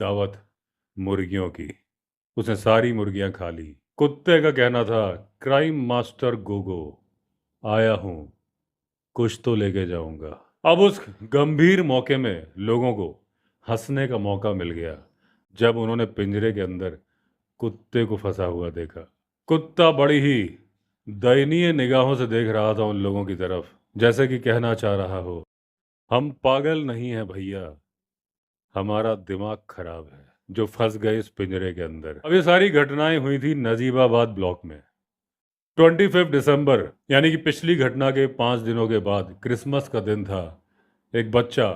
दावत मुर्गियों की। उसने सारी मुर्गियां खा ली। कुत्ते का कहना था, क्राइम मास्टर गोगो आया हूं, कुछ तो लेके जाऊंगा। अब उस गंभीर मौके में लोगों को हंसने का मौका मिल गया जब उन्होंने पिंजरे के अंदर कुत्ते को फंसा हुआ देखा। कुत्ता बड़ी ही दयनीय निगाहों से देख रहा था उन लोगों की तरफ, जैसे कि कहना चाह रहा हो, हम पागल नहीं हैं भैया, हमारा दिमाग खराब है जो फंस गए इस पिंजरे के अंदर। अब ये सारी घटनाएं हुई थी नजीबाबाद ब्लॉक में। 25 दिसंबर यानी कि पिछली घटना के 5 दिनों के बाद क्रिसमस का दिन था। एक बच्चा,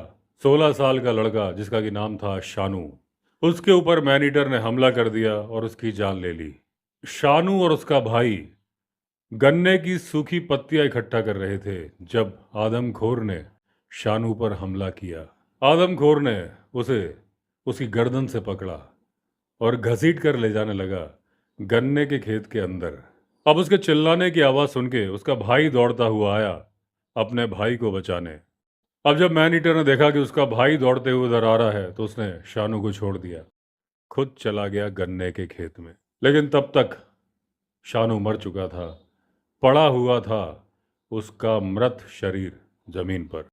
16 साल का लड़का जिसका कि नाम था शानू, उसके ऊपर मैनीटर ने हमला कर दिया और उसकी जान ले ली। शानू और उसका भाई गन्ने की सूखी पत्तियां इकट्ठा कर रहे थे जब आदमखोर ने शानू पर हमला किया। आदमखोर ने उसे उसकी गर्दन से पकड़ा और घसीट कर ले जाने लगा गन्ने के खेत के अंदर। अब उसके चिल्लाने की आवाज़ सुन के उसका भाई दौड़ता हुआ आया अपने भाई को बचाने। अब जब मैनीटर ने देखा कि उसका भाई दौड़ते हुए उधर आ रहा है तो उसने शानू को छोड़ दिया, खुद चला गया गन्ने के खेत में। लेकिन तब तक शानू मर चुका था, पड़ा हुआ था उसका मृत शरीर जमीन पर।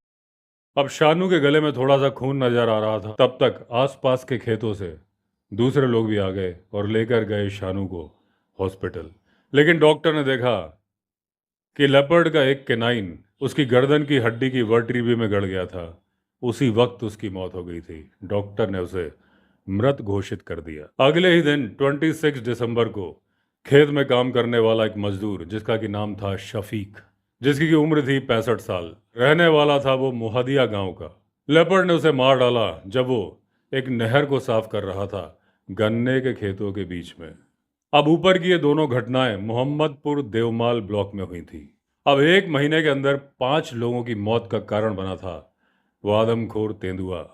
अब शानू के गले में थोड़ा सा खून नजर आ रहा था। तब तक आसपास के खेतों से दूसरे लोग भी आ गए और लेकर गए शानू को हॉस्पिटल। लेकिन डॉक्टर ने देखा कि लेपर्ड का एक केनाइन उसकी गर्दन की हड्डी की वर्टिब्री में गड़ गया था। उसी वक्त उसकी मौत हो गई थी। डॉक्टर ने उसे मृत घोषित कर दिया। अगले ही दिन 26 दिसंबर को खेत में काम करने वाला एक मजदूर जिसका कि नाम था शफीक, जिसकी की उम्र थी 65 साल, रहने वाला था वो मुहदिया गांव का। लेपर्ड ने उसे मार डाला जब वो एक नहर को साफ कर रहा था गन्ने के खेतों के बीच में। अब ऊपर की ये दोनों घटनाएं मोहम्मदपुर देवमाल ब्लॉक में हुई थी। अब एक महीने के अंदर 5 लोगों की मौत का कारण बना था वो आदमखोर तेंदुआ,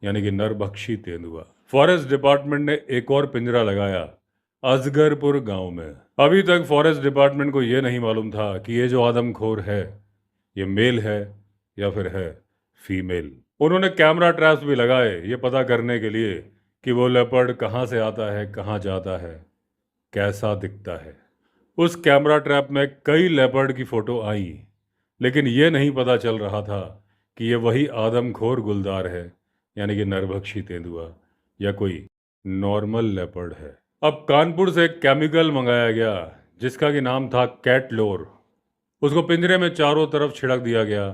यानी कि नरभक्षी तेंदुआ। फॉरेस्ट डिपार्टमेंट ने एक और पिंजरा लगाया अजगरपुर गांव में। अभी तक फॉरेस्ट डिपार्टमेंट को यह नहीं मालूम था कि ये जो आदमखोर है ये मेल है या फिर है फीमेल। उन्होंने कैमरा ट्रैप्स भी लगाए ये पता करने के लिए कि वो लेपर्ड कहाँ से आता है, कहाँ जाता है, कैसा दिखता है। उस कैमरा ट्रैप में कई लेपर्ड की फोटो आई, लेकिन ये नहीं पता चल रहा था कि ये वही आदमखोर गुलदार है, यानी कि नरभक्षी तेंदुआ, या कोई नॉर्मल लेपर्ड है। अब कानपुर से एक केमिकल मंगाया गया जिसका कि नाम था कैटलोर। उसको पिंजरे में चारों तरफ छिड़क दिया गया